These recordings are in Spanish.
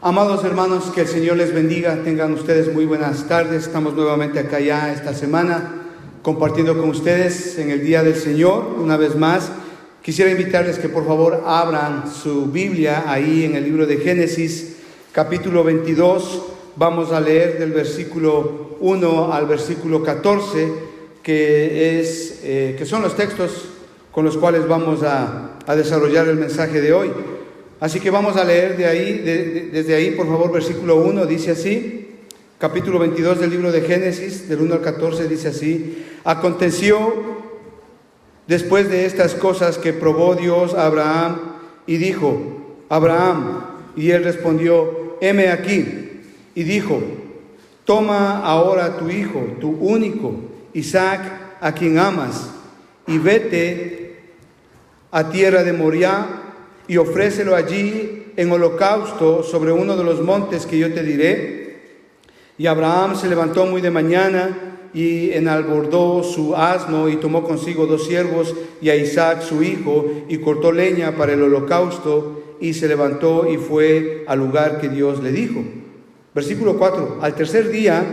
Amados hermanos, que el Señor les bendiga, tengan ustedes muy buenas tardes. Estamos nuevamente acá ya esta semana compartiendo con ustedes en el Día del Señor. Una vez más, quisiera invitarles que por favor abran su Biblia ahí en el libro de Génesis, capítulo 22. Vamos a leer del versículo 1 al versículo 14, que son los textos con los cuales vamos a desarrollar el mensaje de hoy. Así que vamos a leer desde ahí, por favor, versículo 1, dice así, capítulo 22 del libro de Génesis, del 1 al 14, dice así: Aconteció después de estas cosas que probó Dios a Abraham y dijo: Abraham, y él respondió: heme aquí. Y dijo: toma ahora tu hijo, tu único, Isaac, a quien amas, y vete a tierra de Moriah, y ofrécelo allí en holocausto sobre uno de los montes que yo te diré. Y Abraham se levantó muy de mañana y enalbordó su asno y tomó consigo 2 siervos y a Isaac su hijo y cortó leña para el holocausto y se levantó y fue al lugar que Dios le dijo. Versículo 4. Al tercer día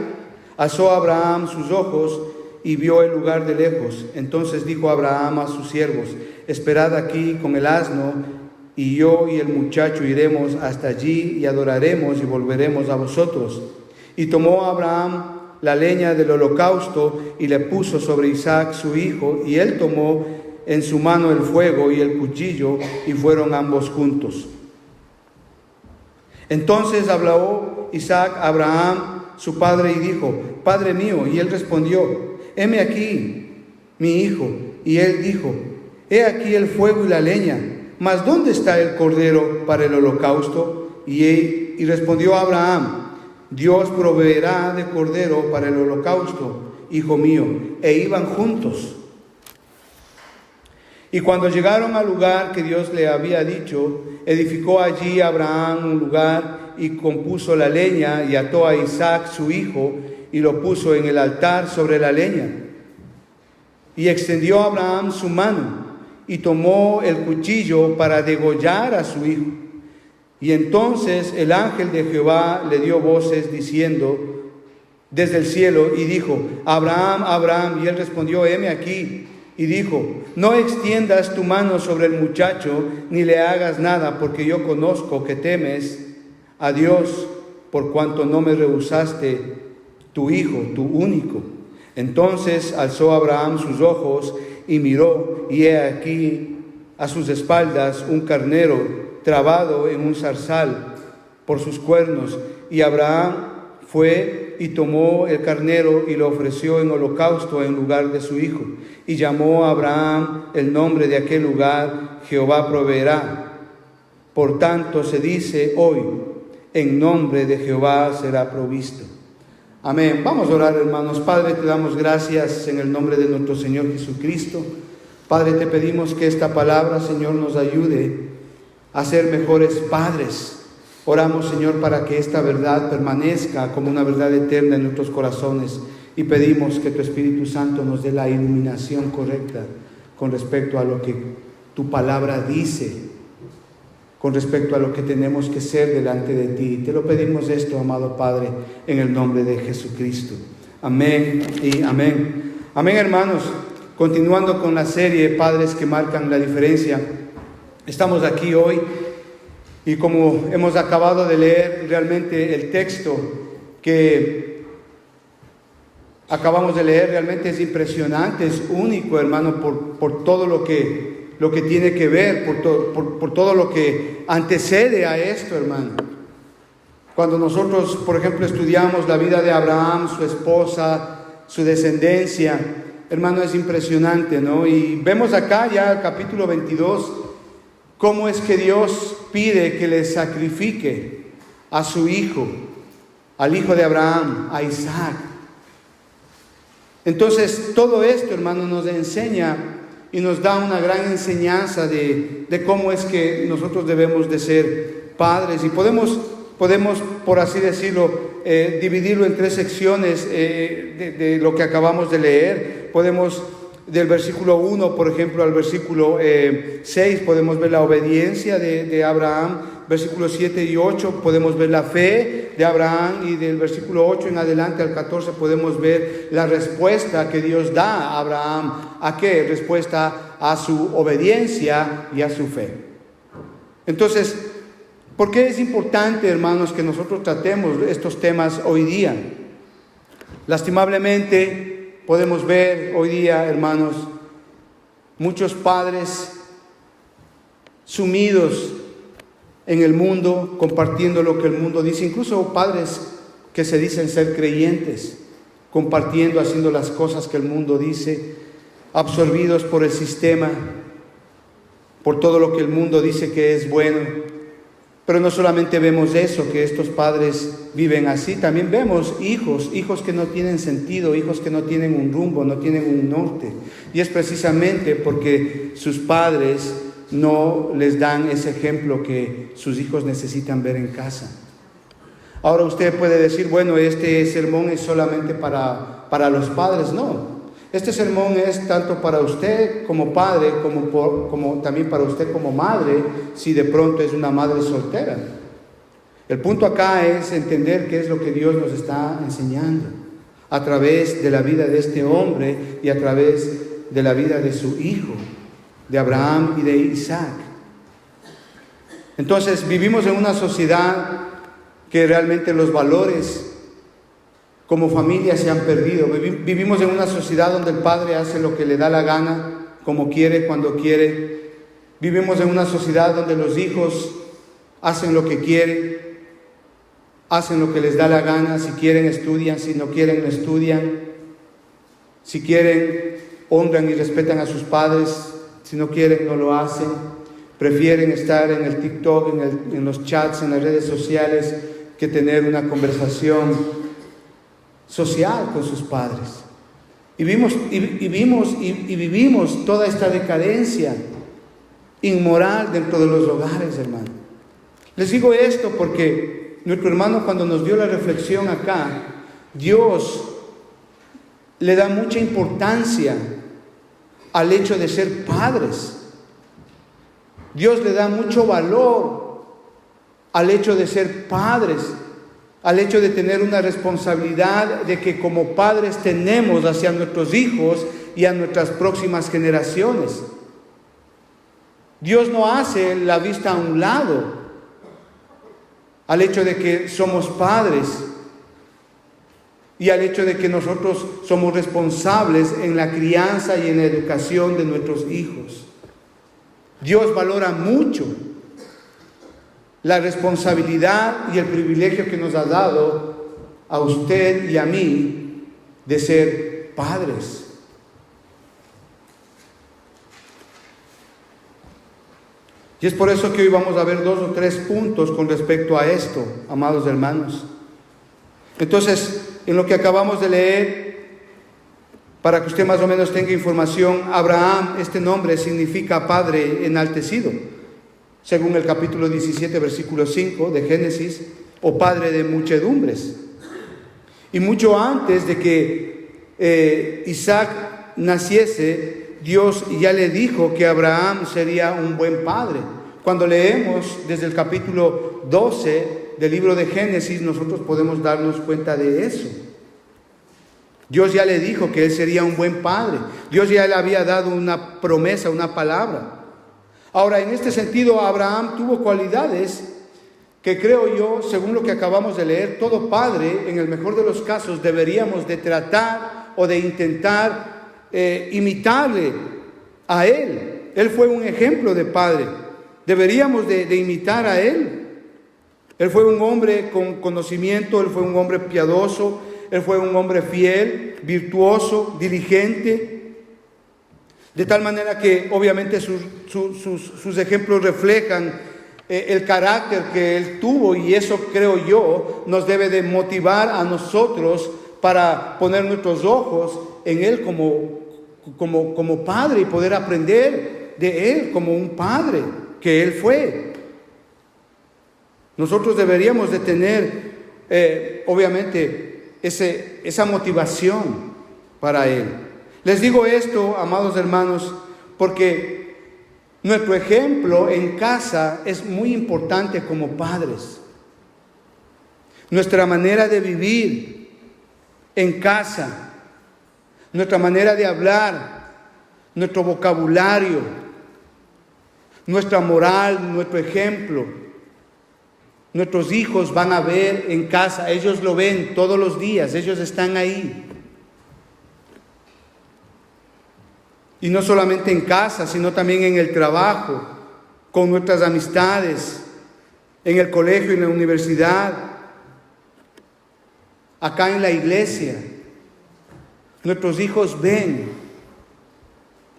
alzó Abraham sus ojos y vio el lugar de lejos. Entonces dijo Abraham a sus siervos: esperad aquí con el asno, y yo y el muchacho iremos hasta allí y adoraremos y volveremos a vosotros. Y tomó Abraham la leña del holocausto y le puso sobre Isaac su hijo, y él tomó en su mano el fuego y el cuchillo, y fueron ambos juntos. Entonces habló Isaac a Abraham su padre y dijo: Padre mío. Y él respondió: heme aquí, mi hijo. Y él dijo: he aquí el fuego y la leña, mas ¿dónde está el cordero para el holocausto? Y respondió Abraham: Dios proveerá de cordero para el holocausto, hijo mío. E iban juntos. Y cuando llegaron al lugar que Dios le había dicho, edificó allí Abraham un lugar y compuso la leña y ató a Isaac su hijo y lo puso en el altar sobre la leña. Y extendió Abraham su mano y tomó el cuchillo para degollar a su hijo. Y entonces el ángel de Jehová le dio voces diciendo desde el cielo y dijo: Abraham, Abraham. Y él respondió: heme aquí. Y dijo: no extiendas tu mano sobre el muchacho, ni le hagas nada, porque yo conozco que temes a Dios, por cuanto no me rehusaste tu hijo, tu único. Entonces alzó Abraham sus ojos y miró, y he aquí a sus espaldas un carnero trabado en un zarzal por sus cuernos. Y Abraham fue y tomó el carnero y lo ofreció en holocausto en lugar de su hijo. Y llamó a Abraham el nombre de aquel lugar: Jehová proveerá. Por tanto se dice hoy: en nombre de Jehová será provisto. Amén. Vamos a orar, hermanos. Padre, te damos gracias en el nombre de nuestro Señor Jesucristo. Padre, te pedimos que esta palabra, Señor, nos ayude a ser mejores padres. Oramos, Señor, para que esta verdad permanezca como una verdad eterna en nuestros corazones, y pedimos que tu Espíritu Santo nos dé la iluminación correcta con respecto a lo que tu palabra dice, con respecto a lo que tenemos que ser delante de ti. Te lo pedimos esto, amado Padre, en el nombre de Jesucristo. Amén y amén. Amén, hermanos. Continuando con la serie Padres que marcan la diferencia, estamos aquí hoy y como hemos acabado de leer realmente el texto que acabamos de leer, realmente es impresionante, es único, hermano, por todo lo que tiene que ver, por todo lo que antecede a esto, hermano. Cuando nosotros, por ejemplo, estudiamos la vida de Abraham, su esposa, su descendencia, hermano, es impresionante, ¿no? Y vemos acá ya el capítulo 22, cómo es que Dios pide que le sacrifique a su hijo, al hijo de Abraham, a Isaac. Entonces, todo esto, hermano, nos enseña y nos da una gran enseñanza de cómo es que nosotros debemos de ser padres. Y podemos, por así decirlo, dividirlo en 3 secciones de lo que acabamos de leer. Podemos del versículo 1, por ejemplo, al versículo 6, podemos ver la obediencia de Abraham. Versículos 7 y 8 podemos ver la fe de Abraham, y del versículo 8 en adelante al 14 podemos ver la respuesta que Dios da a Abraham. ¿A qué? Respuesta a su obediencia y a su fe. Entonces, ¿por qué es importante, hermanos, que nosotros tratemos estos temas hoy día? Lastimablemente podemos ver hoy día, hermanos, muchos padres sumidos en el mundo, compartiendo lo que el mundo dice, incluso padres que se dicen ser creyentes, compartiendo, haciendo las cosas que el mundo dice, absorbidos por el sistema, por todo lo que el mundo dice que es bueno. Pero no solamente vemos eso, que estos padres viven así, también vemos hijos que no tienen sentido, hijos que no tienen un rumbo, no tienen un norte. Y es precisamente porque sus padres no les dan ese ejemplo que sus hijos necesitan ver en casa. Ahora usted puede decir, bueno, este sermón es solamente para los padres. No, este sermón es tanto para usted como padre, como también para usted como madre, si de pronto es una madre soltera. El punto acá es entender qué es lo que Dios nos está enseñando a través de la vida de este hombre y a través de la vida de su hijo, de Abraham y de Isaac. Entonces vivimos en una sociedad que realmente los valores como familia se han perdido. Vivimos en una sociedad donde el padre hace lo que le da la gana, como quiere, cuando quiere. Vivimos en una sociedad donde los hijos hacen lo que quieren, hacen lo que les da la gana. Si quieren estudian, si no quieren no estudian. Si quieren honran y respetan a sus padres, si no quieren no lo hacen. Prefieren estar en el TikTok, en los chats, en las redes sociales, que tener una conversación social con sus padres. Y vivimos toda esta decadencia inmoral dentro de los hogares, hermano. Les digo esto porque nuestro hermano, cuando nos dio la reflexión acá, Dios le da mucha importancia al hecho de ser padres. Dios le da mucho valor al hecho de ser padres, al hecho de tener una responsabilidad de que como padres tenemos hacia nuestros hijos y a nuestras próximas generaciones. Dios no hace la vista a un lado al hecho de que somos padres y al hecho de que nosotros somos responsables en la crianza y en la educación de nuestros hijos. Dios valora mucho la responsabilidad y el privilegio que nos ha dado a usted y a mí de ser padres. Y es por eso que hoy vamos a ver 2 o 3 puntos con respecto a esto, amados hermanos. Entonces, en lo que acabamos de leer, para que usted más o menos tenga información, Abraham, este nombre significa padre enaltecido, según el capítulo 17, versículo 5 de Génesis, o padre de muchedumbres. Y mucho antes de que Isaac naciese, Dios ya le dijo que Abraham sería un buen padre. Cuando leemos desde el capítulo 12 del libro de Génesis, nosotros podemos darnos cuenta de eso. Dios ya le dijo que él sería un buen padre. Dios ya le había dado una promesa, una palabra. Ahora, en este sentido, Abraham tuvo cualidades que creo yo, según lo que acabamos de leer, todo padre, en el mejor de los casos, deberíamos de tratar o de intentar imitarle a él. Él fue un ejemplo de padre. Deberíamos de imitar a él. Él fue un hombre con conocimiento, él fue un hombre piadoso, él fue un hombre fiel, virtuoso, diligente. De tal manera que obviamente sus ejemplos reflejan el carácter que él tuvo, y eso creo yo nos debe de motivar a nosotros para poner nuestros ojos en él como padre y poder aprender de él como un padre que él fue. Nosotros deberíamos de tener obviamente esa motivación para él. Les digo esto, amados hermanos, porque nuestro ejemplo en casa es muy importante como padres. Nuestra manera de vivir en casa, nuestra manera de hablar, nuestro vocabulario, nuestra moral, nuestro ejemplo. Nuestros hijos van a ver en casa, ellos lo ven todos los días, ellos están ahí. Y no solamente en casa, sino también en el trabajo, con nuestras amistades, en el colegio, en la universidad, acá en la iglesia. Nuestros hijos ven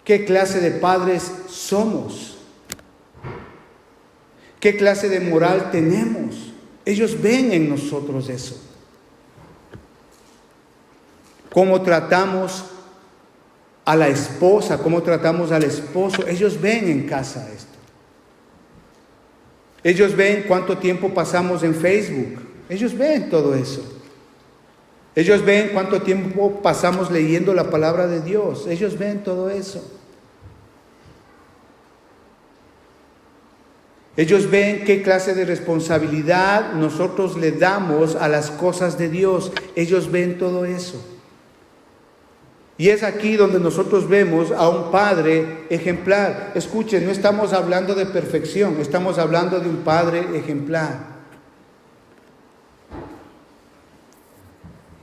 qué clase de padres somos, qué clase de moral tenemos. Ellos ven en nosotros eso. Cómo tratamos a la esposa, cómo tratamos al esposo. Ellos ven en casa esto. Ellos ven cuánto tiempo pasamos en Facebook. Ellos ven todo eso. Ellos ven cuánto tiempo pasamos leyendo la palabra de Dios. Ellos ven todo eso. Ellos ven qué clase de responsabilidad nosotros le damos a las cosas de Dios. Ellos ven todo eso. Y es aquí donde nosotros vemos a un padre ejemplar. Escuchen, no estamos hablando de perfección, estamos hablando de un padre ejemplar.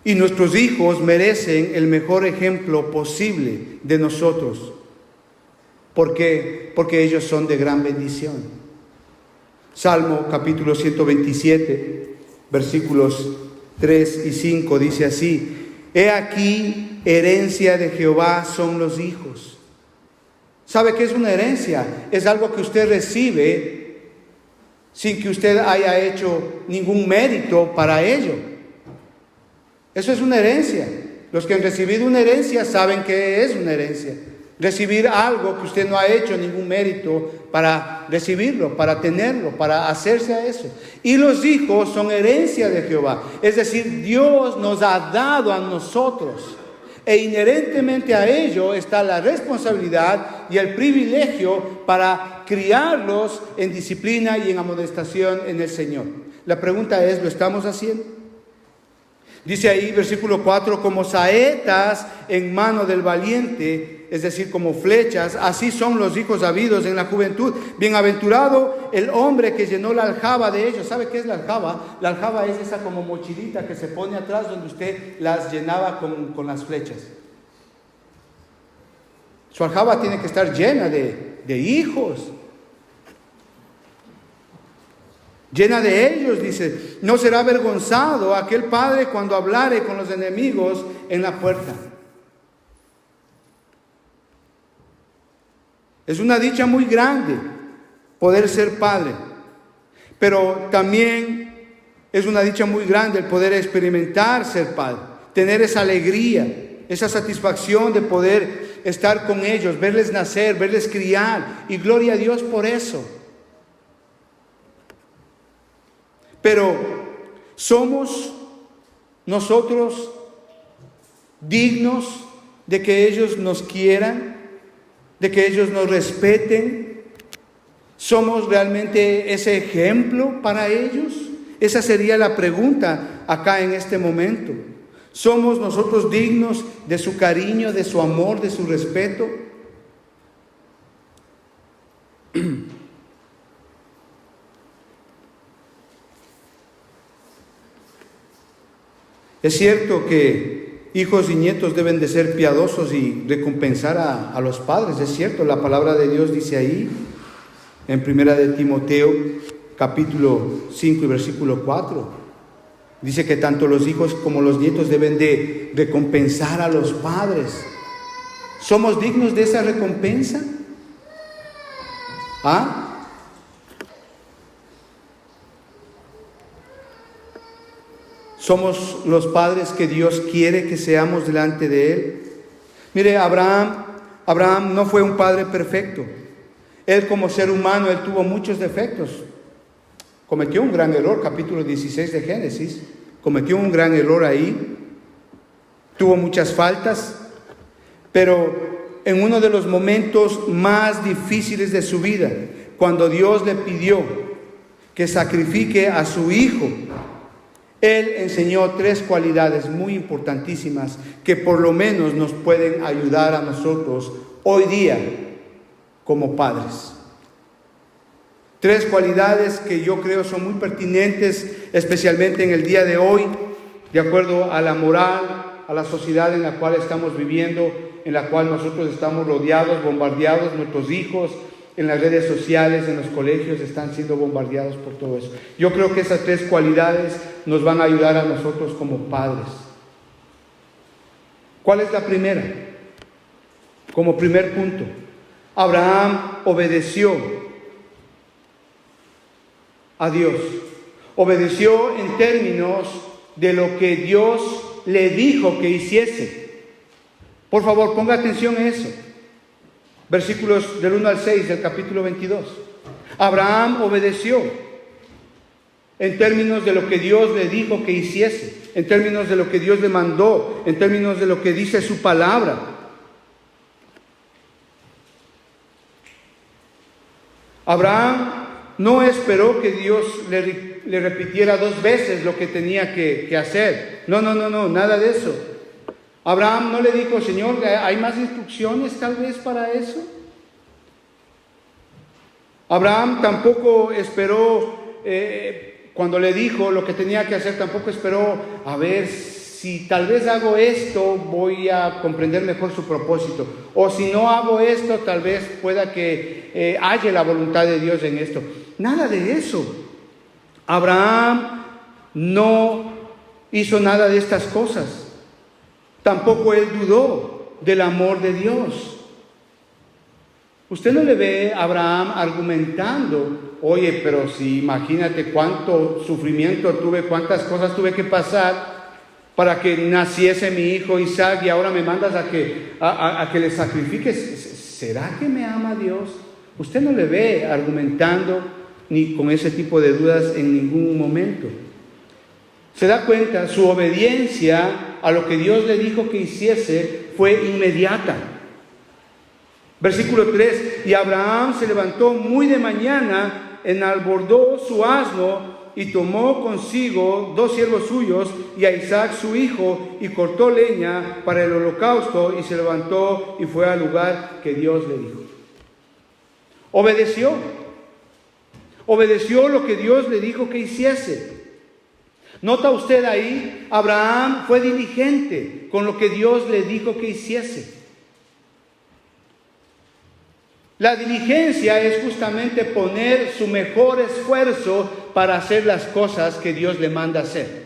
Y nuestros hijos merecen el mejor ejemplo posible de nosotros. ¿Por qué? Porque ellos son de gran bendición. Salmo capítulo 127, versículos 3 y 5 dice así: He aquí, herencia de Jehová son los hijos. ¿Sabe qué es una herencia? Es algo que usted recibe sin que usted haya hecho ningún mérito para ello. Eso es una herencia. Los que han recibido una herencia saben qué es una herencia. Recibir algo que usted no ha hecho ningún mérito para recibirlo, para tenerlo, para hacerse a eso. Y los hijos son herencia de Jehová. Es decir, Dios nos ha dado a nosotros. E inherentemente a ello está la responsabilidad y el privilegio para criarlos en disciplina y en amonestación en el Señor. La pregunta es, ¿lo estamos haciendo? Dice ahí, versículo 4, como saetas en mano del valiente, es decir, como flechas, así son los hijos habidos en la juventud. Bienaventurado el hombre que llenó la aljaba de ellos. ¿Sabe qué es la aljaba? La aljaba es esa como mochilita que se pone atrás donde usted las llenaba con las flechas. Su aljaba tiene que estar llena de hijos. Llena de ellos, dice, no será avergonzado aquel padre cuando hablare con los enemigos en la puerta. Es una dicha muy grande poder ser padre, pero también es una dicha muy grande el poder experimentar ser padre, tener esa alegría, esa satisfacción de poder estar con ellos, verles nacer, verles criar, y gloria a Dios por eso. Pero ¿somos nosotros dignos de que ellos nos quieran, de que ellos nos respeten? ¿Somos realmente ese ejemplo para ellos? Esa sería la pregunta acá en este momento. ¿Somos nosotros dignos de su cariño, de su amor, de su respeto? Es cierto que hijos y nietos deben de ser piadosos y recompensar a los padres. Es cierto, la palabra de Dios dice ahí, en 1 de Timoteo, capítulo 5 y versículo 4. Dice que tanto los hijos como los nietos deben de recompensar a los padres. ¿Somos dignos de esa recompensa? ¿Ah? ¿Somos los padres que Dios quiere que seamos delante de Él? Mire, Abraham no fue un padre perfecto. Él como ser humano, él tuvo muchos defectos. Cometió un gran error, capítulo 16 de Génesis. Cometió un gran error ahí. Tuvo muchas faltas. Pero en uno de los momentos más difíciles de su vida, cuando Dios le pidió que sacrifique a su hijo, Él enseñó 3 cualidades muy importantísimas que por lo menos nos pueden ayudar a nosotros hoy día como padres. 3 cualidades que yo creo son muy pertinentes, especialmente en el día de hoy, de acuerdo a la moral, a la sociedad en la cual estamos viviendo, en la cual nosotros estamos rodeados, bombardeados, nuestros hijos en las redes sociales, en los colegios están siendo bombardeados por todo eso. Yo creo que esas 3 cualidades nos van a ayudar a nosotros como padres. ¿Cuál es la primera? Como primer punto, Abraham obedeció a Dios. Obedeció en términos de lo que Dios le dijo que hiciese. Por favor, ponga atención a eso. Versículos del 1 al 6 del capítulo 22. Abraham obedeció en términos de lo que Dios le dijo que hiciese, en términos de lo que Dios le mandó, en términos de lo que dice su palabra. Abraham no esperó que Dios le repitiera 2 veces lo que tenía que hacer. No, nada de eso. Abraham no le dijo, Señor, ¿hay más instrucciones tal vez para eso? Abraham tampoco esperó, cuando le dijo lo que tenía que hacer, tampoco esperó, a ver, si tal vez hago esto, voy a comprender mejor su propósito. O si no hago esto, tal vez pueda que haya la voluntad de Dios en esto. Nada de eso. Abraham no hizo nada de estas cosas. Tampoco él dudó del amor de Dios. Usted no le ve a Abraham argumentando, oye, pero si imagínate cuánto sufrimiento tuve, cuántas cosas tuve que pasar para que naciese mi hijo Isaac y ahora me mandas a que le sacrifiques. ¿Será que me ama Dios? Usted no le ve argumentando ni con ese tipo de dudas en ningún momento. Se da cuenta, su obediencia a lo que Dios le dijo que hiciese fue inmediata. Versículo 3, y Abraham se levantó muy de mañana, enalbordó su asno y tomó consigo 2 siervos suyos y a Isaac su hijo y cortó leña para el holocausto y se levantó y fue al lugar que Dios le dijo. Obedeció lo que Dios le dijo que hiciese. Nota usted ahí, Abraham fue diligente con lo que Dios le dijo que hiciese. La diligencia es justamente poner su mejor esfuerzo para hacer las cosas que Dios le manda hacer.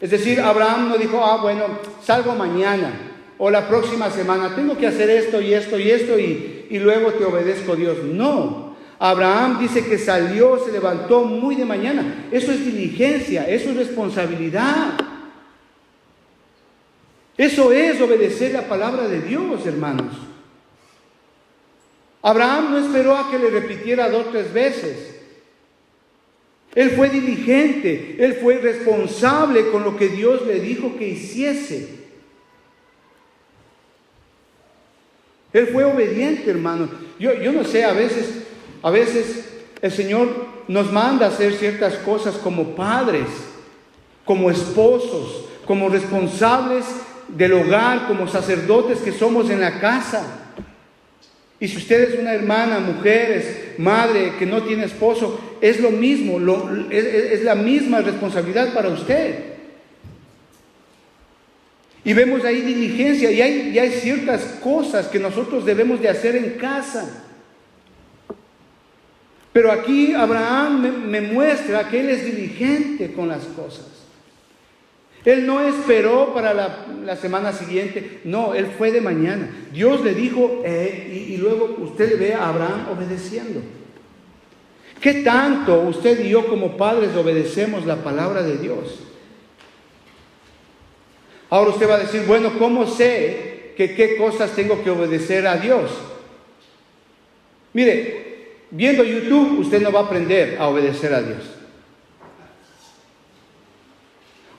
Es decir, Abraham no dijo, bueno, salgo mañana o la próxima semana, tengo que hacer esto y esto y esto y luego te obedezco, Dios. No. Abraham dice que salió, se levantó muy de mañana. Eso es diligencia, eso es responsabilidad. Eso es obedecer la palabra de Dios, hermanos. Abraham no esperó a que le repitiera 2 o 3 veces. Él fue diligente, él fue responsable con lo que Dios le dijo que hiciese. Él fue obediente, hermano. Yo no sé, a veces el Señor nos manda a hacer ciertas cosas como padres, como esposos, como responsables del hogar, como sacerdotes que somos en la casa. Y si usted es una hermana, mujer, es madre que no tiene esposo, es lo mismo, es la misma responsabilidad para usted. Y vemos ahí diligencia y hay ciertas cosas que nosotros debemos de hacer en casa. Pero aquí Abraham me muestra que él es diligente con las cosas. Él no esperó para la semana siguiente, no, él fue de mañana. Dios le dijo y luego usted le ve a Abraham obedeciendo. ¿Qué tanto usted y yo como padres obedecemos la palabra de Dios? Ahora usted va a decir, bueno, ¿cómo sé que qué cosas tengo que obedecer a Dios? Mire, viendo YouTube usted no va a aprender a obedecer a Dios.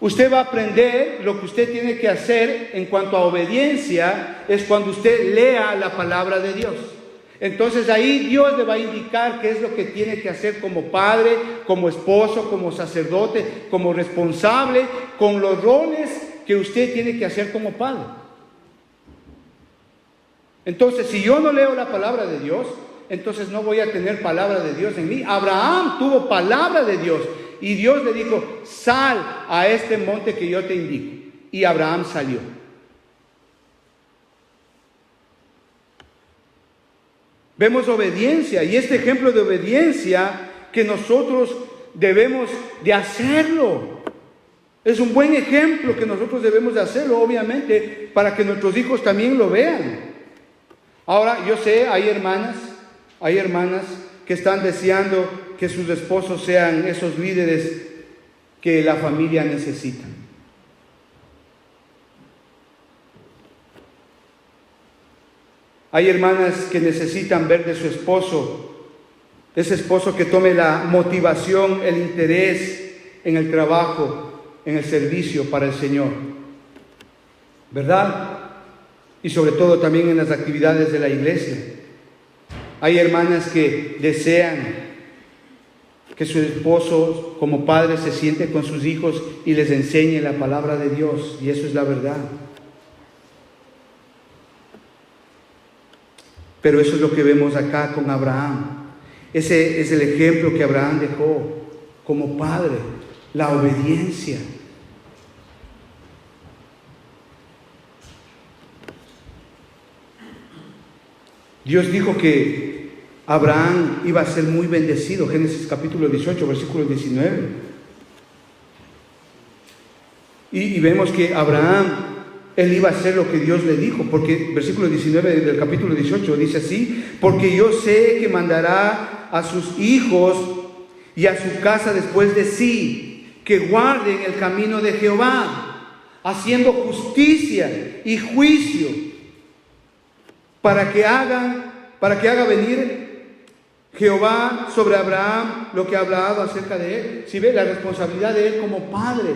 Usted va a aprender lo que usted tiene que hacer en cuanto a obediencia, es cuando usted lea la palabra de Dios. Entonces ahí Dios le va a indicar qué es lo que tiene que hacer como padre, como esposo, como sacerdote, como responsable, con los roles que usted tiene que hacer como padre. Entonces, si yo no leo la palabra de Dios, entonces no voy a tener palabra de Dios en mí. Abraham tuvo palabra de Dios y Dios le dijo: sal a este monte que yo te indico. Y Abraham salió. Vemos obediencia, y este ejemplo de obediencia que nosotros debemos de hacerlo. Es un buen ejemplo que nosotros debemos de hacerlo, obviamente, para que nuestros hijos también lo vean. Ahora, yo sé, hay hermanas que están deseando que sus esposos sean esos líderes que la familia necesita. Hay hermanas que necesitan ver de su esposo, ese esposo que tome la motivación, el interés en el trabajo, en el servicio para el Señor, ¿verdad? Y sobre todo también en las actividades de la iglesia. Hay hermanas que desean que su esposo como padre se siente con sus hijos y les enseñe la palabra de Dios, y eso es la verdad. Pero eso es lo que vemos acá con Abraham. Ese es el ejemplo que Abraham dejó como padre, la obediencia. Dios dijo que Abraham iba a ser muy bendecido, Génesis capítulo 18, versículo 19. Y vemos que Abraham, él iba a hacer lo que Dios le dijo, porque versículo 19 del capítulo 18 dice así: porque yo sé que mandará a sus hijos y a su casa después de sí, que guarden el camino de Jehová, haciendo justicia y juicio, para que haga venir Jehová sobre Abraham lo que ha hablado acerca de él. Si ve la responsabilidad de él como padre,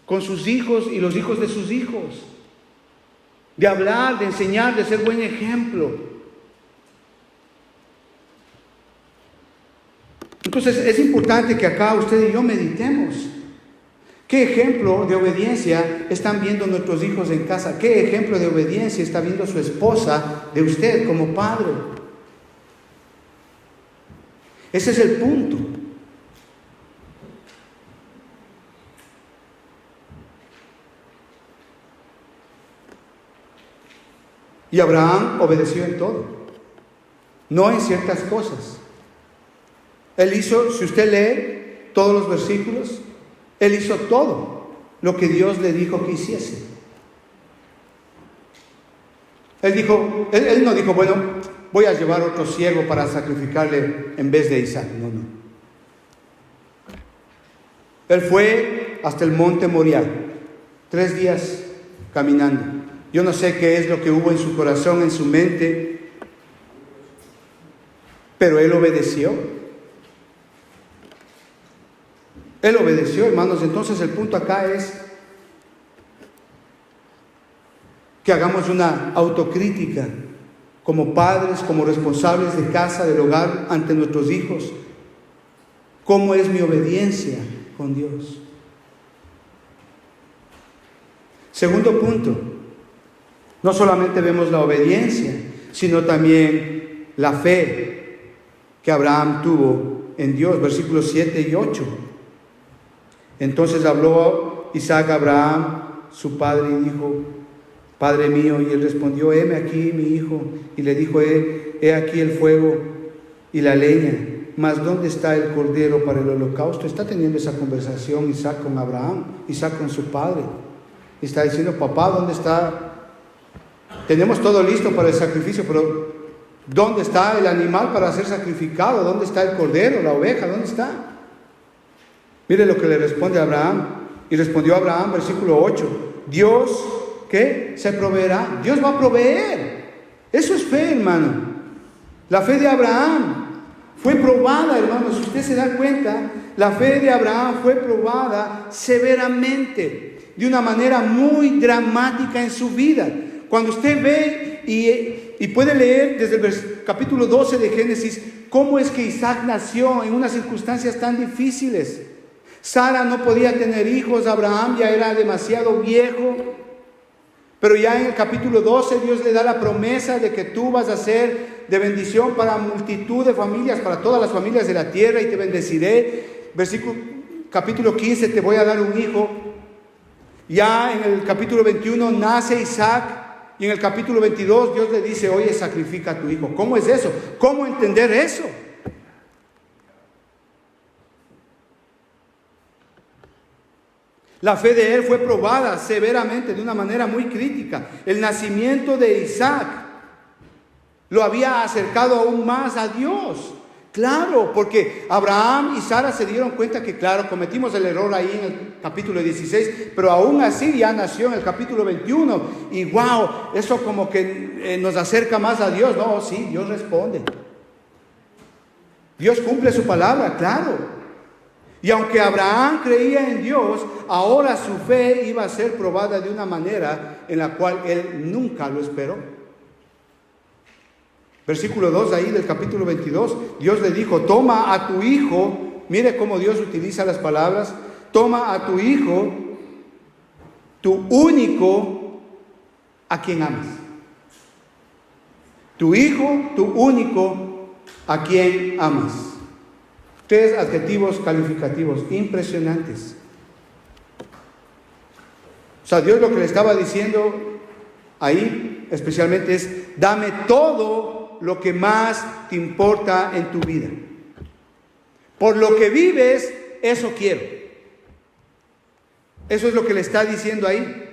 con sus hijos y los hijos de sus hijos, de hablar, de enseñar, de ser buen ejemplo. Entonces es importante que acá usted y yo meditemos. ¿Qué ejemplo de obediencia están viendo nuestros hijos en casa? ¿Qué ejemplo de obediencia está viendo su esposa de usted como padre? Ese es el punto. Y Abraham obedeció en todo, no en ciertas cosas. Él hizo, si usted lee todos los versículos, él hizo todo lo que Dios le dijo que hiciese. Él no dijo, bueno, voy a llevar otro siervo para sacrificarle en vez de Isaac. No. Él fue hasta el monte Moriah, 3 días caminando. Yo no sé qué es lo que hubo en su corazón, en su mente, pero él obedeció. Él obedeció, hermanos. Entonces el punto acá es que hagamos una autocrítica como padres, como responsables de casa, del hogar, ante nuestros hijos. ¿Cómo es mi obediencia con Dios? Segundo punto. No solamente vemos la obediencia, sino también la fe que Abraham tuvo en Dios, versículos 7 y 8. Entonces habló Isaac a Abraham, su padre, y dijo: Padre mío. Y él respondió: heme aquí, mi hijo. Y le dijo: he aquí el fuego y la leña, mas ¿dónde está el cordero para el holocausto? Está teniendo esa conversación Isaac con Abraham, Isaac con su padre. Está diciendo: papá, ¿dónde está? Tenemos todo listo para el sacrificio, pero ¿dónde está el animal para ser sacrificado? ¿Dónde está el cordero, la oveja? ¿Dónde está? Mire lo que le responde a Abraham. Y respondió Abraham, versículo 8: Dios, ¿qué? Se proveerá. Dios va a proveer. Eso es fe, hermano. La fe de Abraham Fue probada, hermanos, si usted se da cuenta, la fe de Abraham fue probada severamente, de una manera muy dramática en su vida. Cuando usted ve y puede leer desde el capítulo 12 de Génesis, cómo es que Isaac nació en unas circunstancias tan difíciles. Sara no podía tener hijos, Abraham ya era demasiado viejo. Pero ya en el capítulo 12 Dios le da la promesa de que tú vas a ser de bendición para multitud de familias, para todas las familias de la tierra, y te bendeciré. Capítulo 15, te voy a dar un hijo. Ya en el capítulo 21 nace Isaac, y en el capítulo 22 Dios le dice, oye, sacrifica a tu hijo. ¿Cómo es eso? ¿Cómo entender eso? La fe de él fue probada severamente, de una manera muy crítica. El nacimiento de Isaac lo había acercado aún más a Dios. Claro, porque Abraham y Sara se dieron cuenta que, claro, cometimos el error ahí en el capítulo 16, pero aún así ya nació en el capítulo 21. Y wow, eso como que nos acerca más a Dios. No, sí, Dios responde. Dios cumple su palabra, claro. Y aunque Abraham creía en Dios, ahora su fe iba a ser probada de una manera en la cual él nunca lo esperó. Versículo 2 ahí del capítulo 22, Dios le dijo, toma a tu hijo, mire cómo Dios utiliza las palabras, toma a tu hijo, tu único, a quien amas. Tu hijo, tu único, a quien amas. Tres adjetivos calificativos impresionantes. O sea, Dios lo que le estaba diciendo ahí especialmente es, dame todo lo que más te importa en tu vida. Por lo que vives, eso quiero. Eso es lo que le está diciendo ahí.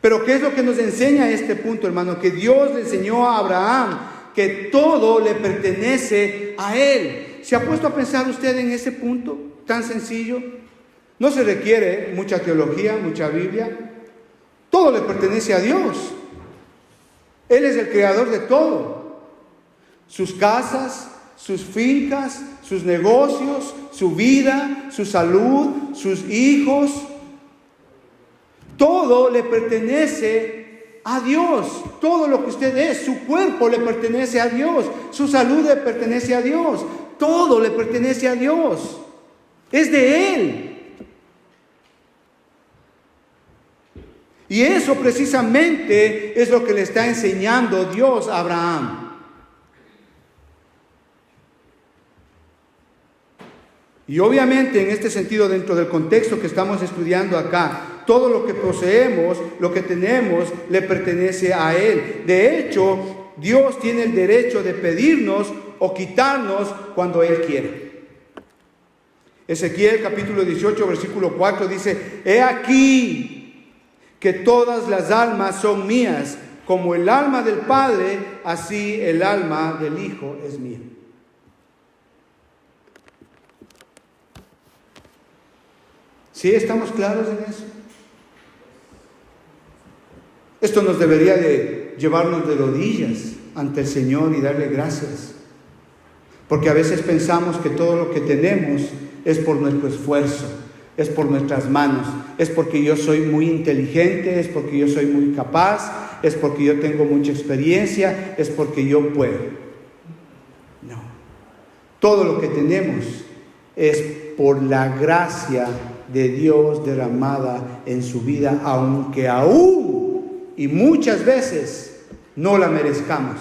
Pero ¿qué es lo que nos enseña este punto, hermano? Que Dios le enseñó a Abraham que todo le pertenece a él. ¿Se ha puesto a pensar usted en ese punto tan sencillo? No se requiere mucha teología, mucha Biblia. Todo le pertenece a Dios. Él es el creador de todo. Sus casas, sus fincas, sus negocios, su vida, su salud, sus hijos. Todo le pertenece a Dios. Todo lo que usted es, su cuerpo le pertenece a Dios. Su salud le pertenece a Dios. Todo le pertenece a Dios. Es de Él. Y eso precisamente es lo que le está enseñando Dios a Abraham. Y obviamente en este sentido, dentro del contexto que estamos estudiando acá, todo lo que poseemos, lo que tenemos, le pertenece a Él. De hecho, Dios tiene el derecho de pedirnos o quitarnos cuando Él quiere. Ezequiel capítulo 18, versículo 4 dice, he aquí que todas las almas son mías, como el alma del Padre, así el alma del Hijo es mía. ¿Sí estamos claros en eso? Esto nos debería de llevarnos de rodillas ante el Señor y darle gracias. Porque a veces pensamos que todo lo que tenemos es por nuestro esfuerzo, es por nuestras manos, es porque yo soy muy inteligente, es porque yo soy muy capaz, es porque yo tengo mucha experiencia, es porque yo puedo. No. Todo lo que tenemos es por la gracia de Dios derramada en su vida, aunque aún y muchas veces no la merezcamos.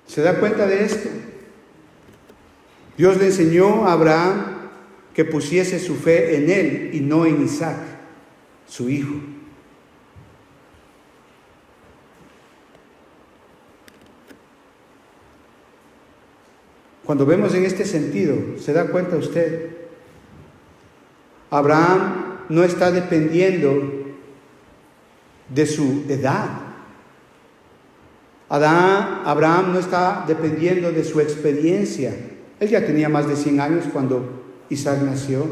¿Se da cuenta de esto? Dios le enseñó a Abraham que pusiese su fe en él y no en Isaac, su hijo. Cuando vemos en este sentido, ¿se da cuenta usted? Abraham no está dependiendo de su edad. Abraham no está dependiendo de su experiencia. Él ya tenía más de 100 años cuando Isaac nació.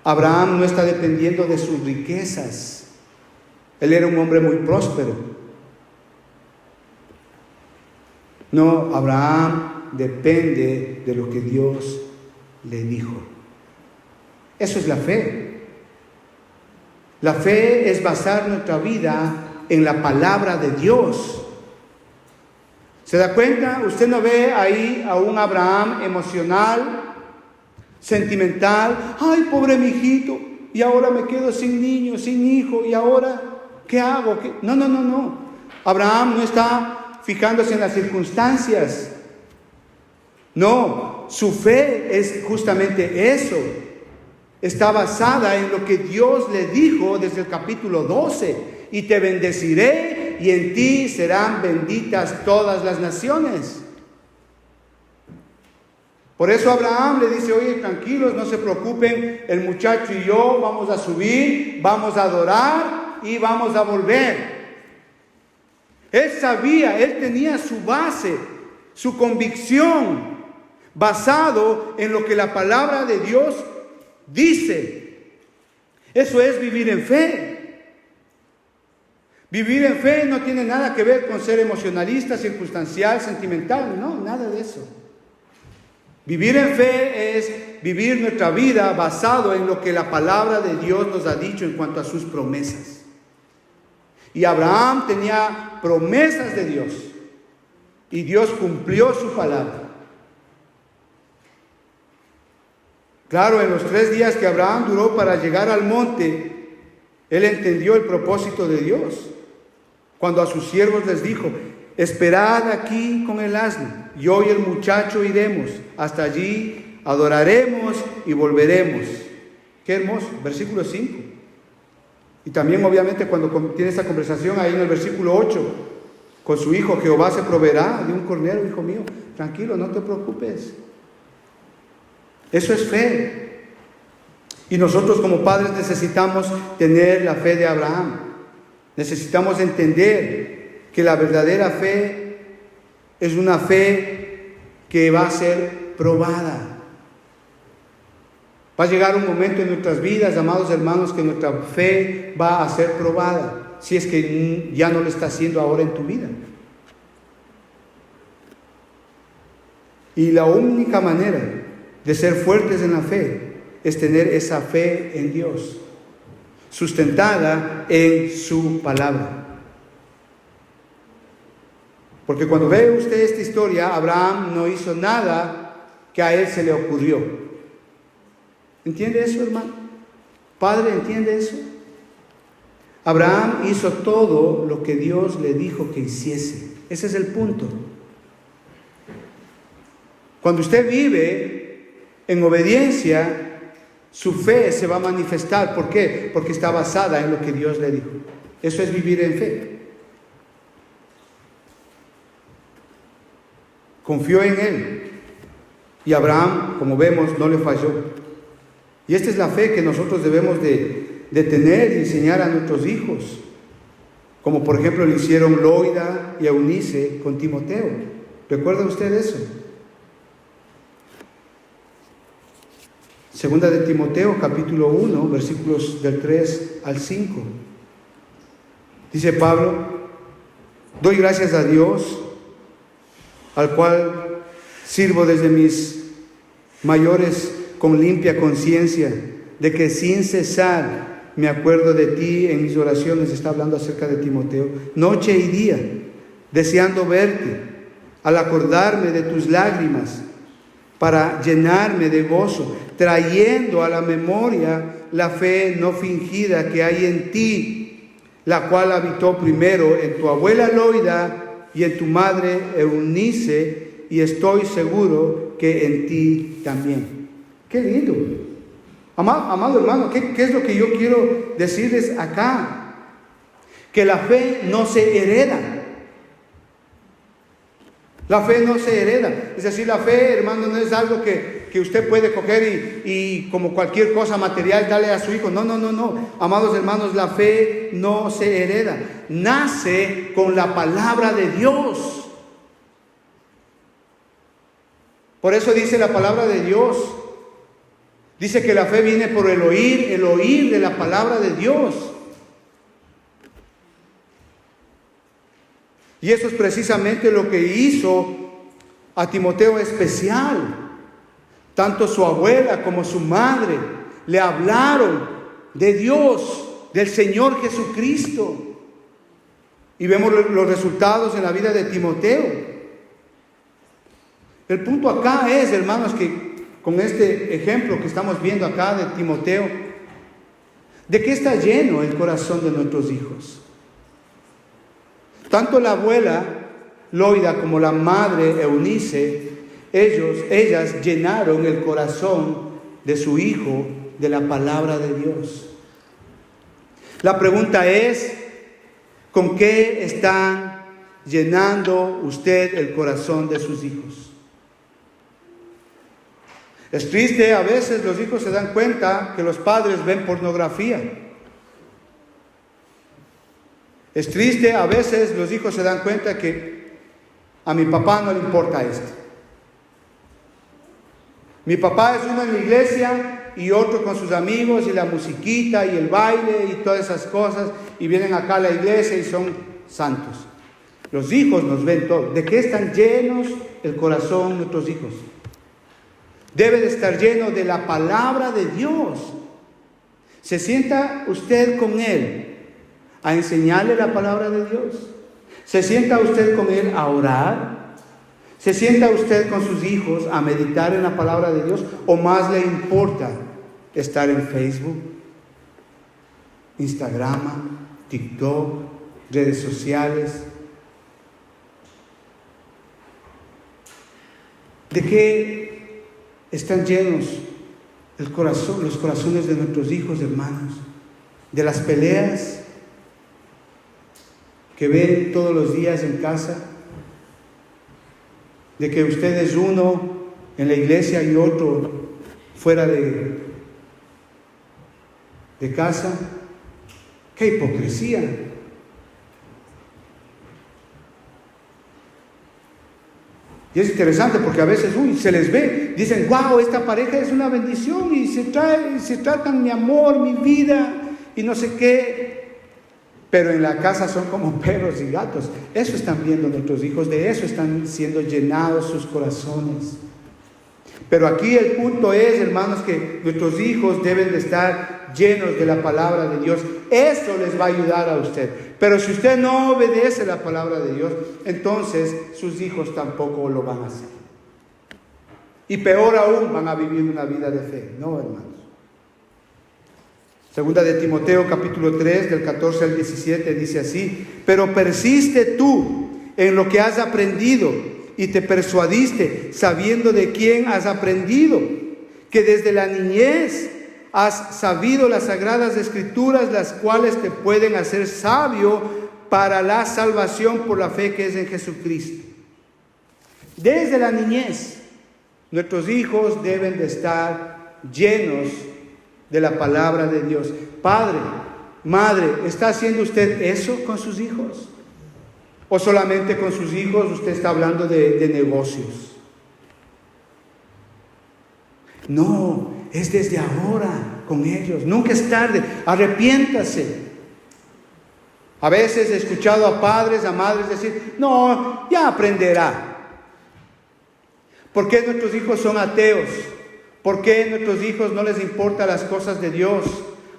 Abraham no está dependiendo de sus riquezas. Él era un hombre muy próspero. No, Abraham depende de lo que Dios le dijo. Eso es la fe. La fe es basar nuestra vida en la palabra de Dios. ¿Se da cuenta? Usted no ve ahí a un Abraham emocional, sentimental. Ay, pobre mi hijito, y ahora me quedo sin niño, sin hijo, y ahora, ¿qué hago? No. Abraham no está fijándose en las circunstancias. No, su fe es justamente eso. Está basada en lo que Dios le dijo desde el capítulo 12. Y te bendeciré, y en ti serán benditas todas las naciones. Por eso Abraham le dice: oye, tranquilos, no se preocupen, el muchacho y yo vamos a subir, vamos a adorar y vamos a volver. Él sabía, él tenía su base, su convicción, basado en lo que la palabra de Dios dice. Eso es vivir en fe. Vivir en fe no tiene nada que ver con ser emocionalista, circunstancial, sentimental. No, nada de eso. Vivir en fe es vivir nuestra vida basado en lo que la palabra de Dios nos ha dicho en cuanto a sus promesas. Y Abraham tenía promesas de Dios. Y Dios cumplió su palabra. Claro, en los 3 días que Abraham duró para llegar al monte, él entendió el propósito de Dios. Cuando a sus siervos les dijo: esperad aquí con el asno, yo y el muchacho iremos, hasta allí adoraremos y volveremos. Qué hermoso, versículo 5. Y también obviamente cuando tiene esa conversación ahí en el versículo 8, con su hijo: Jehová se proveerá de un cordero, hijo mío, tranquilo, no te preocupes. Eso es fe. Y nosotros como padres necesitamos tener la fe de Abraham. Necesitamos entender que la verdadera fe es una fe que va a ser probada. Va a llegar un momento en nuestras vidas, amados hermanos, que nuestra fe va a ser probada, si es que ya no lo está haciendo ahora en tu vida. Y la única manera de ser fuertes en la fe es tener esa fe en Dios, sustentada en su palabra. Porque cuando ve usted esta historia, Abraham no hizo nada que a él se le ocurrió. ¿Entiende eso, hermano? Padre, ¿entiende eso? Abraham hizo todo lo que Dios le dijo que hiciese. Ese es el punto. Cuando usted vive en obediencia, su fe se va a manifestar. ¿Por qué? Porque está basada en lo que Dios le dijo. Eso es vivir en fe. Confió en Él. Y Abraham, como vemos, no le falló. Y esta es la fe que nosotros debemos de tener y enseñar a nuestros hijos. Como por ejemplo lo hicieron Loida y Eunice con Timoteo. ¿Recuerda usted eso? Segunda de Timoteo, capítulo 1, versículos del 3 al 5. Dice Pablo: doy gracias a Dios, al cual sirvo desde mis mayores con limpia conciencia, de que sin cesar me acuerdo de ti en mis oraciones. Está hablando acerca de Timoteo, noche y día, deseando verte, al acordarme de tus lágrimas, para llenarme de gozo, trayendo a la memoria la fe no fingida que hay en ti, la cual habitó primero en tu abuela Loida y en tu madre Eunice, y estoy seguro que en ti también. ¡Qué lindo! Amado hermano, ¿qué es lo que yo quiero decirles acá? Que la fe no se hereda. La fe no se hereda. Es decir, la fe, hermano, no es algo que usted puede coger y como cualquier cosa material darle a su hijo. No. Amados hermanos, la fe no se hereda. Nace con la palabra de Dios. Por eso dice la palabra de Dios. Dice que la fe viene por el oír de la palabra de Dios. Y eso es precisamente lo que hizo a Timoteo especial. Tanto su abuela como su madre le hablaron de Dios, del Señor Jesucristo. Y vemos los resultados en la vida de Timoteo. El punto acá es, hermanos, que con este ejemplo que estamos viendo acá de Timoteo, ¿de qué está lleno el corazón de nuestros hijos? Tanto la abuela Loida como la madre Eunice, ellas llenaron el corazón de su hijo de la palabra de Dios. La pregunta es, ¿con qué están llenando usted el corazón de sus hijos? Es triste, a veces los hijos se dan cuenta que los padres ven pornografía. Es triste, a veces los hijos se dan cuenta que a mi papá no le importa esto. Mi papá es uno en la iglesia y otro con sus amigos y la musiquita y el baile y todas esas cosas, y vienen acá a la iglesia y son santos. Los hijos nos ven todo. ¿De qué están llenos el corazón nuestros hijos? Debe de estar lleno de la palabra de Dios. ¿Se sienta usted con él a enseñarle la palabra de Dios? ¿Se sienta usted con él a orar? ¿Se sienta usted con sus hijos a meditar en la palabra de Dios? ¿O más le importa estar en Facebook, Instagram, TikTok, redes sociales? ¿De qué están llenos los corazones de nuestros hijos, hermanos? ¿De las peleas que ven todos los días en casa? ¿De que usted es uno en la iglesia y otro fuera de casa? ¡Qué hipocresía! Y es interesante porque a veces se les ve, dicen, wow, esta pareja es una bendición y se tratan mi amor, mi vida y no sé qué. Pero en la casa son como perros y gatos. Eso están viendo nuestros hijos, de eso están siendo llenados sus corazones. Pero aquí el punto es, hermanos, que nuestros hijos deben de estar llenos de la palabra de Dios. Eso les va a ayudar a usted. Pero si usted no obedece la palabra de Dios, entonces sus hijos tampoco lo van a hacer. Y peor aún, van a vivir una vida de fe. No, hermanos. Segunda de Timoteo capítulo 3 del 14 al 17 dice así: pero persiste tú en lo que has aprendido y te persuadiste, sabiendo de quién has aprendido, que desde la niñez has sabido las sagradas escrituras, las cuales te pueden hacer sabio para la salvación por la fe que es en Jesucristo. Desde la niñez, nuestros hijos deben de estar llenos de la palabra de Dios. Padre, madre, ¿está haciendo usted eso con sus hijos? ¿O solamente con sus hijos usted está hablando de negocios? No, es desde ahora con ellos. Nunca es tarde. Arrepiéntase. A veces he escuchado a padres, a madres decir, no, ya aprenderá. ¿Por qué nuestros hijos son ateos? ¿Por qué nuestros hijos no les importan las cosas de Dios?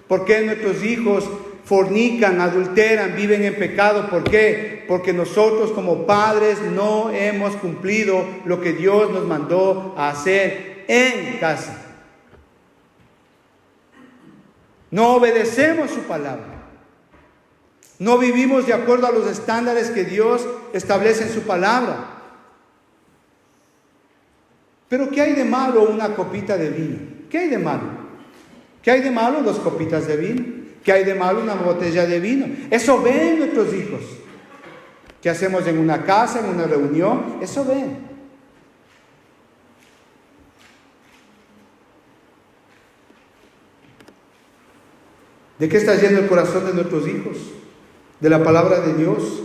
¿Por qué nuestros hijos fornican, adulteran, viven en pecado? ¿Por qué? Porque nosotros como padres no hemos cumplido lo que Dios nos mandó a hacer en casa. No obedecemos su palabra. No vivimos de acuerdo a los estándares que Dios establece en su palabra. Pero ¿qué hay de malo una copita de vino? ¿Qué hay de malo? ¿Qué hay de malo 2 copitas de vino? ¿Qué hay de malo una botella de vino? Eso ven nuestros hijos. ¿Qué hacemos en una casa, en una reunión? Eso ven. ¿De qué está lleno el corazón de nuestros hijos? De la palabra de Dios.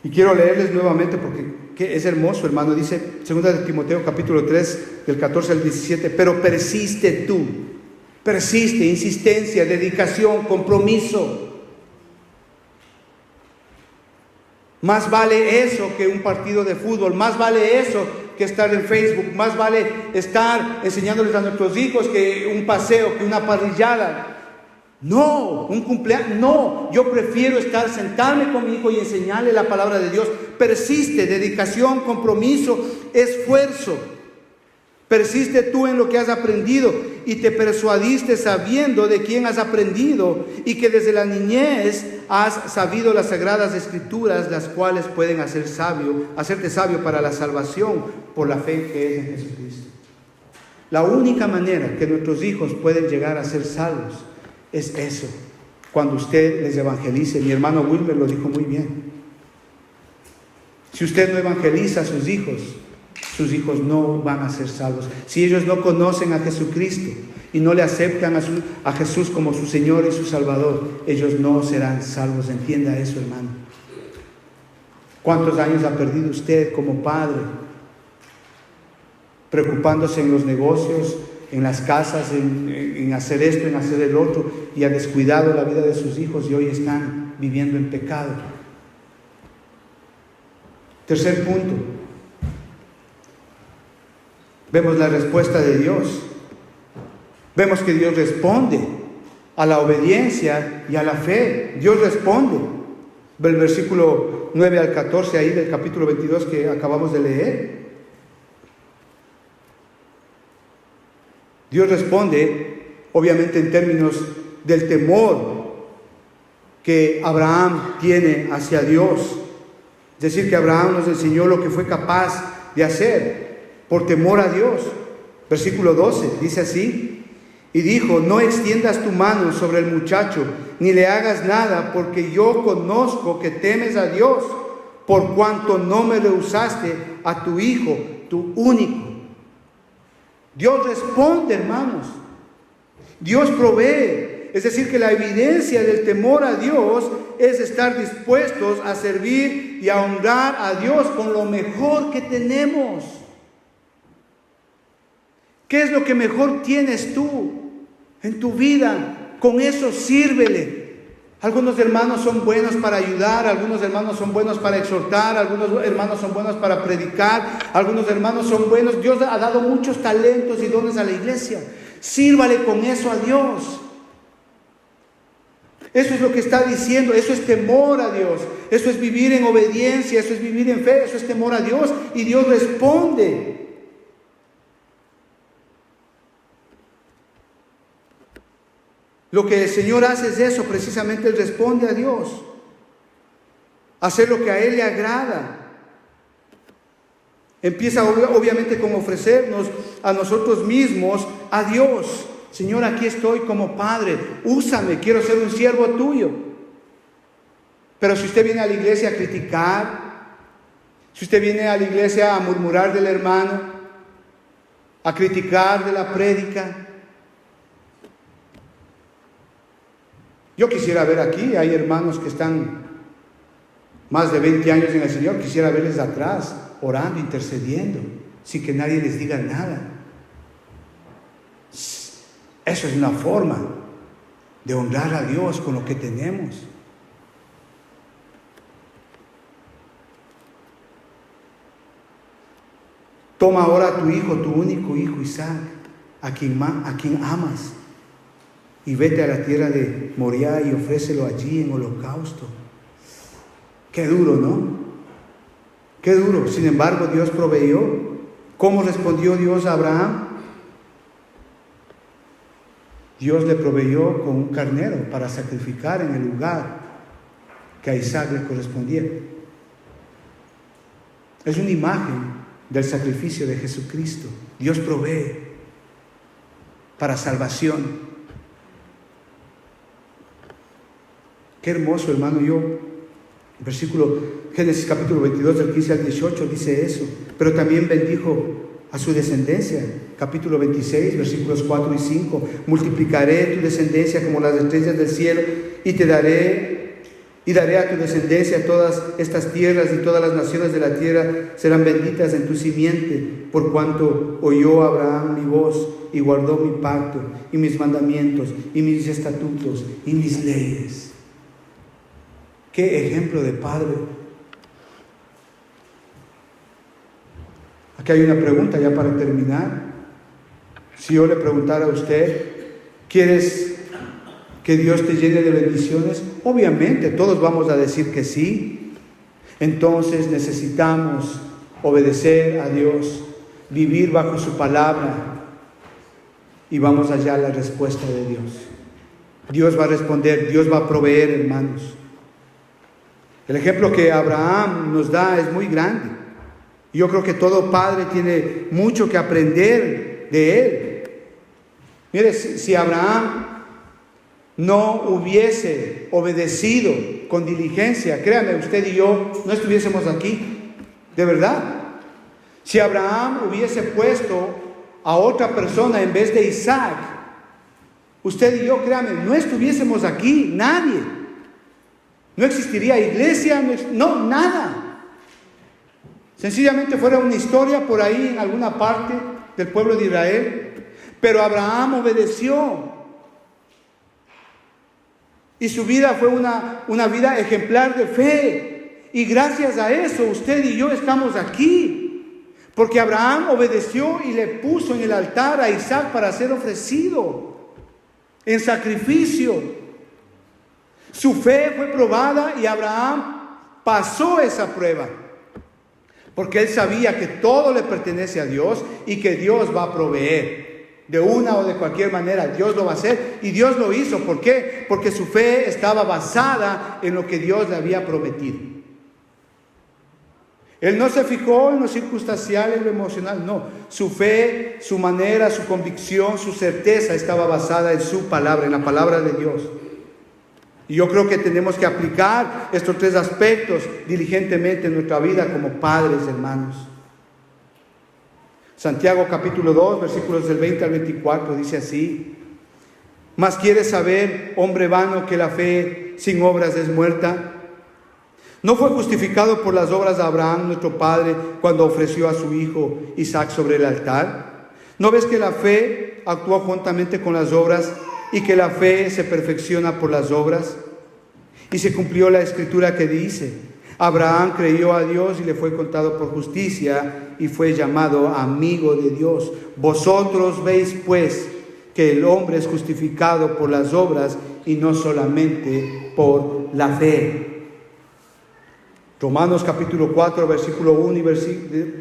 Y quiero leerles nuevamente porque es hermoso, hermano. Dice 2 de Timoteo capítulo 3 del 14 al 17: pero persiste tú. Persiste, insistencia, dedicación, compromiso. Más vale eso que un partido de fútbol, más vale eso que estar en Facebook, más vale estar enseñándoles a nuestros hijos que un paseo, que una parrillada. No, un cumpleaños, no, yo prefiero sentarme con mi hijo y enseñarle la palabra de Dios. Persiste, dedicación, compromiso, esfuerzo. Persiste tú en lo que has aprendido y te persuadiste sabiendo de quién has aprendido y que desde la niñez has sabido las sagradas escrituras, las cuales pueden hacerte sabio para la salvación por la fe que es en Jesucristo. La única manera que nuestros hijos pueden llegar a ser salvos es eso, cuando usted les evangelice. Mi hermano Wilmer lo dijo muy bien. Si usted no evangeliza a sus hijos no van a ser salvos. Si ellos no conocen a Jesucristo y no le aceptan a Jesús como su Señor y su Salvador, ellos no serán salvos. Entienda eso, hermano. ¿Cuántos años ha perdido usted como padre preocupándose en los negocios, en las casas, en hacer esto, en hacer el otro, y ha descuidado la vida de sus hijos y hoy están viviendo en pecado? Tercer punto. Vemos la respuesta de Dios. Vemos que Dios responde a la obediencia y a la fe. Dios responde. El versículo 9 al 14 ahí del capítulo 22 que acabamos de leer. Dios responde, obviamente, en términos del temor que Abraham tiene hacia Dios. Es decir, que Abraham nos enseñó lo que fue capaz de hacer por temor a Dios. Versículo 12, dice así: y dijo, no extiendas tu mano sobre el muchacho, ni le hagas nada, porque yo conozco que temes a Dios, por cuanto no me rehusaste a tu hijo, tu único. Dios responde, hermanos. Dios provee. Es decir, que la evidencia del temor a Dios es estar dispuestos a servir y a honrar a Dios con lo mejor que tenemos. ¿Qué es lo que mejor tienes tú en tu vida? Con eso sírvele. Algunos hermanos son buenos para ayudar, algunos hermanos son buenos para exhortar, algunos hermanos son buenos para predicar, algunos hermanos son buenos. Dios ha dado muchos talentos y dones a la iglesia. Sírvale con eso a Dios. Eso es lo que está diciendo. Eso es temor a Dios. Eso es vivir en obediencia. Eso es vivir en fe. Eso es temor a Dios. Y Dios responde. Lo que el Señor hace es eso, precisamente Él responde a Dios. Hacer lo que a Él le agrada. Empieza obviamente con ofrecernos a nosotros mismos, a Dios. Señor, aquí estoy como padre, úsame, quiero ser un siervo tuyo. Pero si usted viene a la iglesia a criticar, si usted viene a la iglesia a murmurar del hermano, a criticar de la prédica, yo quisiera ver aquí, hay hermanos que están más de 20 años en el Señor, quisiera verles atrás, orando, intercediendo, sin que nadie les diga nada. Eso es una forma de honrar a Dios con lo que tenemos. Toma ahora a tu hijo, tu único hijo Isaac, a quien amas, y vete a la tierra de Moriah y ofrécelo allí en holocausto. Qué duro, ¿no? Qué duro. Sin embargo, Dios proveyó. ¿Cómo respondió Dios a Abraham? Dios le proveyó con un carnero para sacrificar en el lugar que a Isaac le correspondía. Es una imagen del sacrificio de Jesucristo. Dios provee para salvación. Qué hermoso, hermano. Génesis capítulo 22, del 15 al 18, dice eso. Pero también bendijo a su descendencia. Capítulo 26, versículos 4 y 5. Multiplicaré tu descendencia como las estrellas del cielo, y daré a tu descendencia todas estas tierras, y todas las naciones de la tierra serán benditas en tu simiente, por cuanto oyó Abraham mi voz y guardó mi pacto y mis mandamientos y mis estatutos y mis leyes. Qué ejemplo de padre. Aquí hay una pregunta ya para terminar. Si yo le preguntara a usted, ¿quieres que Dios te llene de bendiciones? Obviamente todos vamos a decir que sí. Entonces necesitamos obedecer a Dios, vivir bajo su palabra, y vamos a hallar la respuesta de Dios. Dios va a responder, Dios va a proveer, hermanos. El ejemplo que Abraham nos da es muy grande. Yo creo que todo padre tiene mucho que aprender de él. Mire, si Abraham no hubiese obedecido con diligencia, créame, usted y yo no estuviésemos aquí, de verdad. Si Abraham hubiese puesto a otra persona en vez de Isaac, usted y yo, créame, no estuviésemos aquí, nadie. No existiría iglesia, no, nada. Sencillamente fuera una historia por ahí en alguna parte del pueblo de Israel. Pero Abraham obedeció. Y su vida fue una vida ejemplar de fe. Y gracias a eso usted y yo estamos aquí. Porque Abraham obedeció y le puso en el altar a Isaac para ser ofrecido en sacrificio. Su fe fue probada y Abraham pasó esa prueba. Porque él sabía que todo le pertenece a Dios y que Dios va a proveer. De una o de cualquier manera, Dios lo va a hacer. Y Dios lo hizo. ¿Por qué? Porque su fe estaba basada en lo que Dios le había prometido. Él no se fijó en lo circunstancial, en lo emocional. No, su fe, su manera, su convicción, su certeza estaba basada en su palabra, en la palabra de Dios. Y yo creo que tenemos que aplicar estos tres aspectos diligentemente en nuestra vida como padres, hermanos. Santiago capítulo 2, versículos del 20 al 24, dice así: ¿Mas quieres saber, hombre vano, que la fe sin obras es muerta? ¿No fue justificado por las obras de Abraham, nuestro padre, cuando ofreció a su hijo Isaac sobre el altar? ¿No ves que la fe actúa juntamente con las obras y que la fe se perfecciona por las obras? Y se cumplió la escritura que dice: Abraham creyó a Dios y le fue contado por justicia y fue llamado amigo de Dios. Vosotros veis pues que el hombre es justificado por las obras y no solamente por la fe. Romanos capítulo 4, versículo 1 y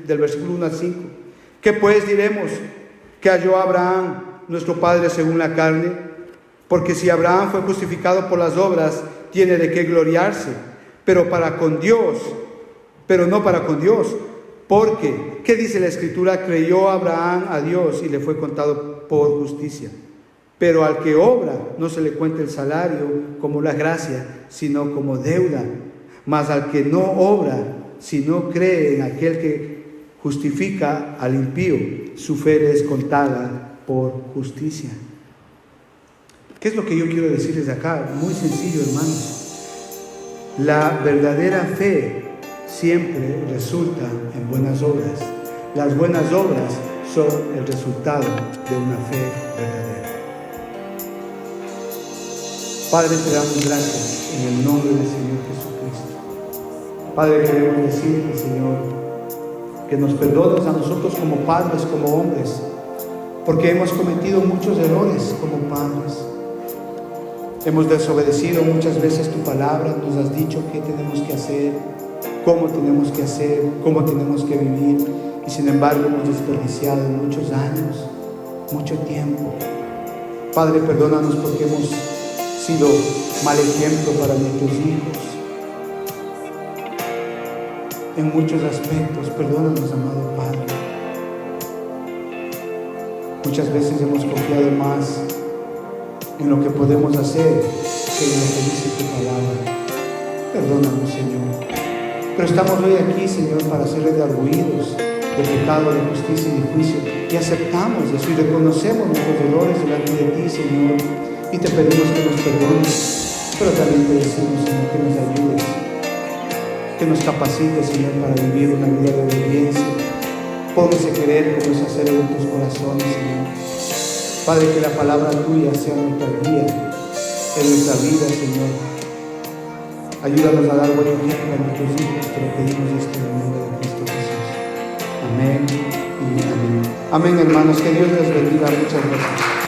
del versículo 1 al 5. ¿Qué pues diremos que halló Abraham, nuestro padre según la carne? Porque si Abraham fue justificado por las obras, tiene de qué gloriarse, pero no para con Dios. Porque, ¿qué dice la Escritura? Creyó Abraham a Dios y le fue contado por justicia. Pero al que obra no se le cuenta el salario como la gracia, sino como deuda. Mas al que no obra, si no cree en aquel que justifica al impío, su fe le es contada por justicia. ¿Qué es lo que yo quiero decirles acá? Muy sencillo, hermanos. La verdadera fe siempre resulta en buenas obras. Las buenas obras son el resultado de una fe verdadera. Padre, te damos gracias en el nombre del Señor Jesucristo. Padre, queremos decirte, Señor, que nos perdones a nosotros como padres, como hombres, porque hemos cometido muchos errores como padres. Hemos desobedecido muchas veces tu palabra, nos has dicho qué tenemos que hacer, cómo tenemos que hacer, cómo tenemos que vivir, y sin embargo hemos desperdiciado muchos años, mucho tiempo. Padre, perdónanos porque hemos sido mal ejemplo para nuestros hijos en muchos aspectos. Perdónanos, amado Padre. Muchas veces hemos confiado más en lo que podemos hacer que en lo que dice tu palabra. Perdónanos, Señor. Pero estamos hoy aquí, Señor, para ser redarguidos de pecado, de justicia y de juicio, y aceptamos eso y reconocemos nuestros dolores delante de ti, Señor, y te pedimos que nos perdones, pero también te decimos, Señor, que nos ayudes, que nos capacites, Señor, para vivir una vida de obediencia. Pon ese querer como ese hacer en tus corazones, Señor. Padre, que la palabra tuya sea nuestra guía en nuestra vida, Señor. Ayúdanos a dar buen ejemplo a nuestros hijos, te lo pedimos esto en el nombre de Cristo Jesús. Amén. Amén, hermanos. Que Dios les bendiga. Muchas gracias.